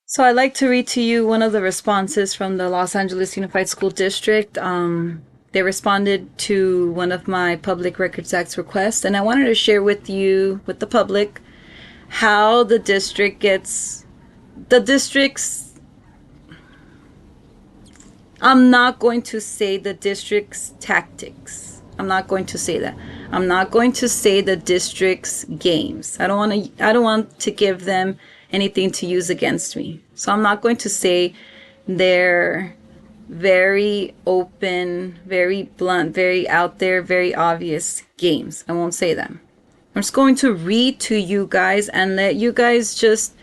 So I'd like to read to you one of the responses from the Los Angeles Unified School District. They responded to one of my Public Records Act requests, and I wanted to share with you, with the public, how the district gets the district's. I'm not going to say the district's tactics. I'm not going to say that. I'm not going to say the district's games. I don't want to give them anything to use against me. So I'm not going to say their very open, very blunt, very out there, very obvious games. I won't say them. I'm just going to read to you guys and let you guys just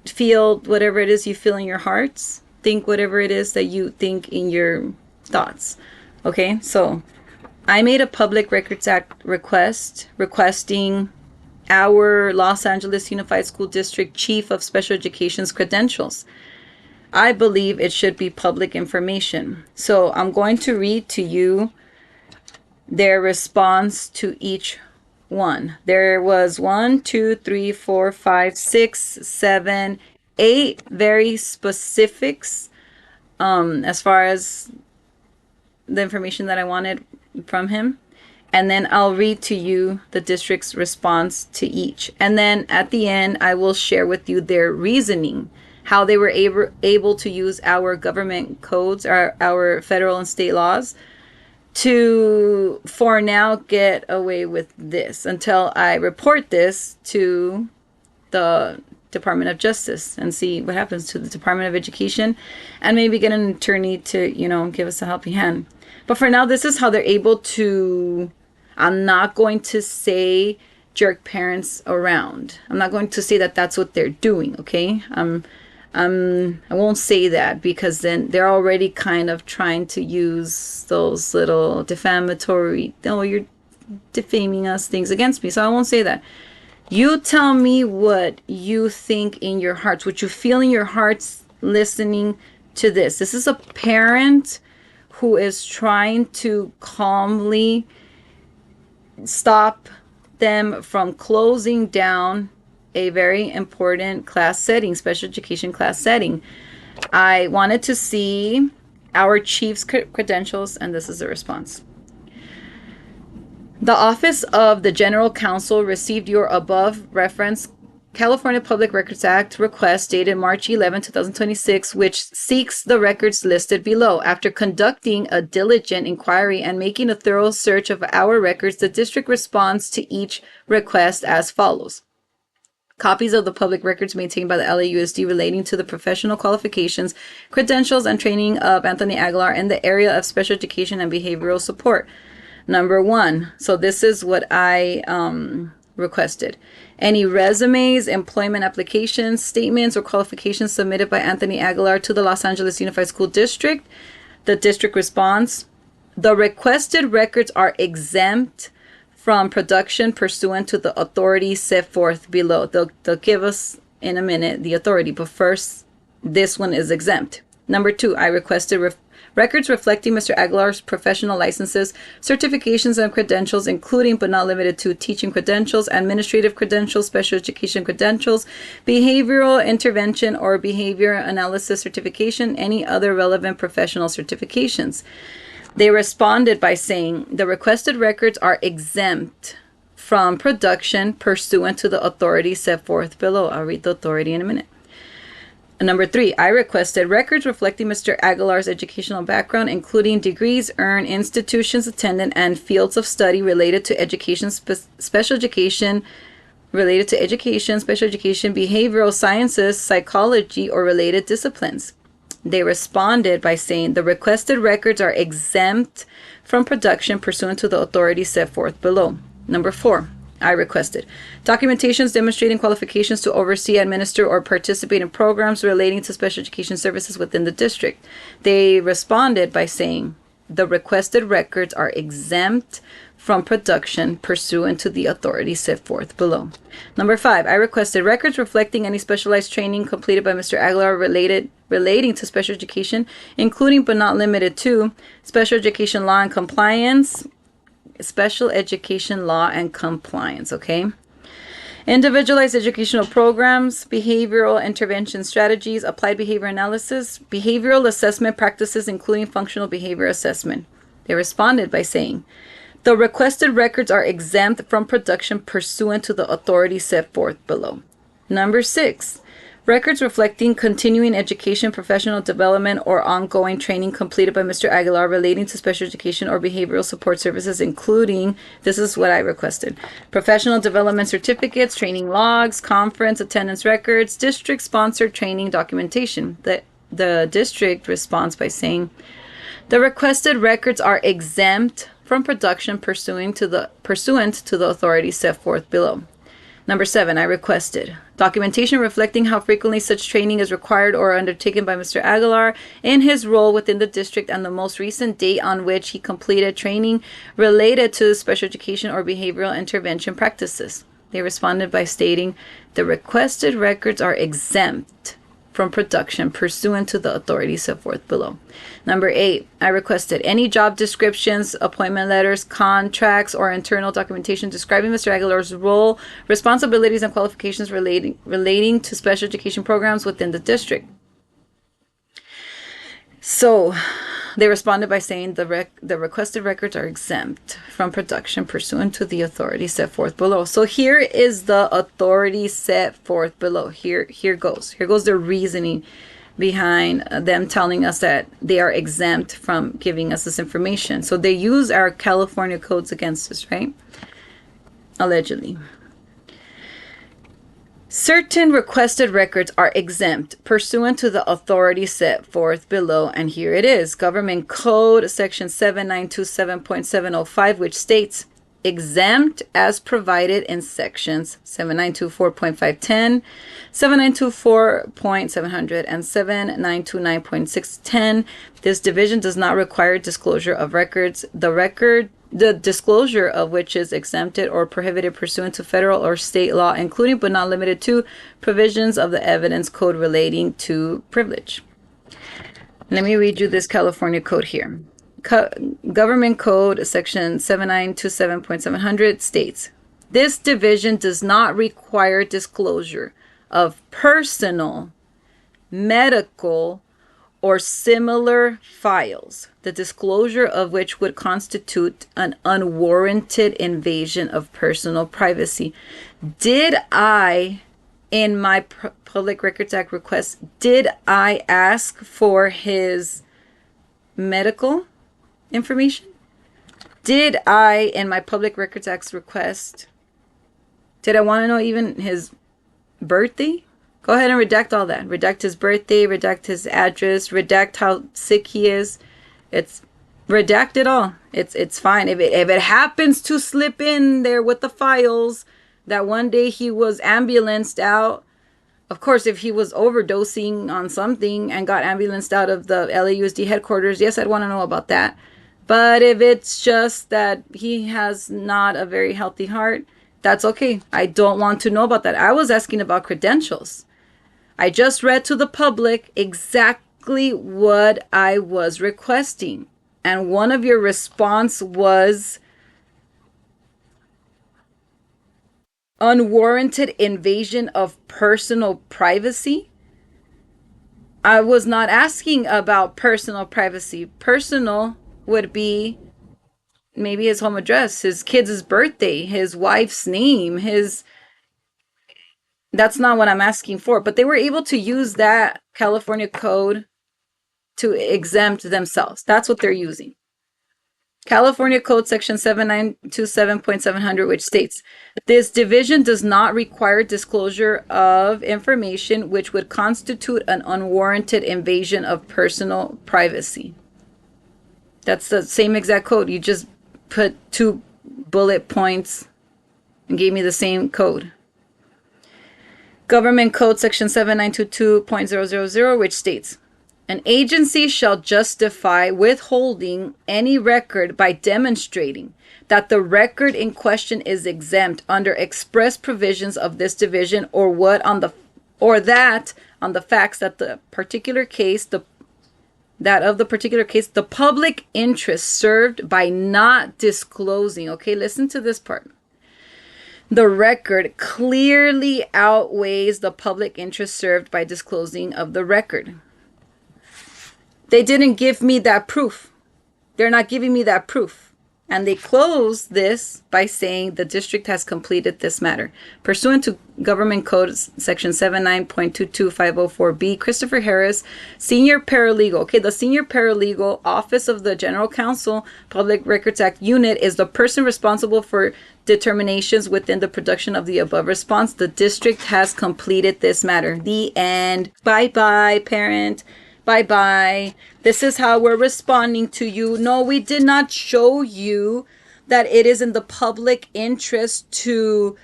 feel whatever it is you feel in your hearts. Think whatever it is that you think in your thoughts. Okay, so I made a Public Records Act request requesting our Los Angeles Unified School District Chief of Special Education's credentials. I believe it should be public information. So I'm going to read to you their response to each one. There was 1, 2, 3, 4, 5, 6, 7, 8 very specifics as far as the information that I wanted from him. And then I'll read to you the district's response to each. And then at the end, I will share with you their reasoning, how they were able to use our government codes, our federal and state laws, to, for now, get away with this until I report this to the Department of Justice and see what happens to the Department of Education and maybe get an attorney to, give us a helping hand. But for now, this is how they're able to. I'm not going to say jerk parents around. I'm not going to say that that's what they're doing, okay? I won't say that because then they're already kind of trying to use those little defamatory, oh, you're defaming us things against me. So I won't say that. You tell me what you think in your hearts, what you feel in your hearts listening to this. This is a parent who is trying to calmly stop them from closing down a very important class setting, special education class setting. I wanted to see our chief's credentials, and this is the response. The Office of the General Counsel received your above referenced California Public Records Act request dated March 11, 2026, which seeks the records listed below. After conducting a diligent inquiry and making a thorough search of our records, the district responds to each request as follows. Copies of the public records maintained by the LAUSD relating to the professional qualifications, credentials, and training of Anthony Aguilar in the area of special education and behavioral support. Number 1. So this is what I requested. Any resumes, employment applications, statements, or qualifications submitted by Anthony Aguilar to the Los Angeles Unified School District. The district responds, the requested records are exempt from production pursuant to the authority set forth below. They'll give us in a minute the authority, but first, this one is exempt. Number 2, I requested records reflecting Mr. Aguilar's professional licenses, certifications, and credentials, including but not limited to teaching credentials, administrative credentials, special education credentials, behavioral intervention or behavior analysis certification, any other relevant professional certifications. They responded by saying the requested records are exempt from production pursuant to the authority set forth below. I'll read the authority in a minute. Number 3, I requested records reflecting Mr. Aguilar's educational background, including degrees earned, institutions attended, and fields of study related to education, special education, special education, behavioral sciences, psychology, or related disciplines. They responded by saying the requested records are exempt from production pursuant to the authority set forth below. Number 4, I requested documentations demonstrating qualifications to oversee, administer, or participate in programs relating to special education services within the district. They responded by saying the requested records are exempt from production pursuant to the authority set forth below. Number 5, I requested records reflecting any specialized training completed by Mr. Aguilar relating to special education, including but not limited to special education law and compliance, special education law and compliance, okay? Individualized educational programs, behavioral intervention strategies, applied behavior analysis, behavioral assessment practices, including functional behavior assessment. They responded by saying, the requested records are exempt from production pursuant to the authority set forth below. Number 6, records reflecting continuing education, professional development, or ongoing training completed by Mr. Aguilar relating to special education or behavioral support services, including, this is what I requested, professional development certificates, training logs, conference attendance records, district-sponsored training documentation. The district responds by saying, the requested records are exempt from production pursuant to the authority set forth below. Number 7, I requested documentation reflecting how frequently such training is required or undertaken by Mr. Aguilar in his role within the district and the most recent date on which he completed training related to special education or behavioral intervention practices. They responded by stating the requested records are exempt from production pursuant to the authority set forth below. Number 8, I requested any job descriptions, appointment letters, contracts, or internal documentation describing Mr. Aguilar's role, responsibilities, and qualifications relating to special education programs within the district. So they responded by saying the requested records are exempt from production pursuant to the authority set forth below. So here is the authority set forth below. Here goes the reasoning behind them telling us that they are exempt from giving us this information. So they use our California codes against us, right? Allegedly. Certain requested records are exempt pursuant to the authority set forth below, and here it is. Government Code Section 7927.705, which states, exempt as provided in sections 7924.510, 7924.700, and 7929.610. This division does not require disclosure of records. The disclosure of which is exempted or prohibited pursuant to federal or state law, including but not limited to provisions of the evidence code relating to privilege. Let me read you this California code here. Government Code Section 7927.700 states, this division does not require disclosure of personal, medical, or similar files, the disclosure of which would constitute an unwarranted invasion of personal privacy. Did I, in my Public Records Act request, did I ask for his medical information? Did I, in my Public Records Act request, did I want to know even his birthday? Go ahead and redact all that. Redact his birthday, redact his address, redact how sick he is. It's redact it all. It's fine. If it happens to slip in there with the files that one day he was ambulanced out, of course, if he was overdosing on something and got ambulanced out of the LAUSD headquarters, yes, I'd want to know about that. But if it's just that he has not a very healthy heart, that's okay. I don't want to know about that. I was asking about credentials. I just read to the public exactly what I was requesting. And one of your response was unwarranted invasion of personal privacy. I was not asking about personal privacy. Personal would be maybe his home address, his kid's birthday, his wife's name, that's not what I'm asking for. But they were able to use that California code to exempt themselves. That's what they're using. California Code Section 7927.700, which states, this division does not require disclosure of information which would constitute an unwarranted invasion of personal privacy. That's the same exact code. You just put 2 bullet points and gave me the same code. Government Code Section 7922.000, which states, an agency shall justify withholding any record by demonstrating that the record in question is exempt under express provisions of this division, or on the facts that the particular case, the public interest served by not disclosing. Okay, listen to this part. The record clearly outweighs the public interest served by disclosing of the record. They didn't give me that proof. They're not giving me that proof. And they close this by saying the district has completed this matter. Pursuant to Government Code Section 79.22504B, Christopher Harris, senior paralegal. Okay, the senior paralegal, Office of the General Counsel, Public Records Act Unit, is the person responsible for determinations within the production of the above response. The district has completed this matter. The end. Bye-bye, parent. Bye-bye. This is how we're responding to you. No, we did not show you that it is in the public interest to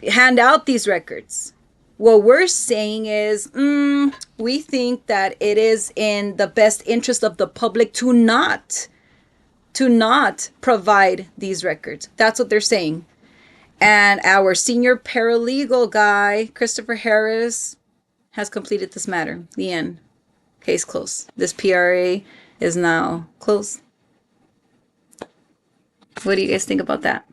hand out these records. What we're saying is, we think that it is in the best interest of the public to not provide these records. That's what they're saying. And our senior paralegal guy, Christopher Harris, has completed this matter. The end. Case closed. This PRA is now closed. What do you guys think about that?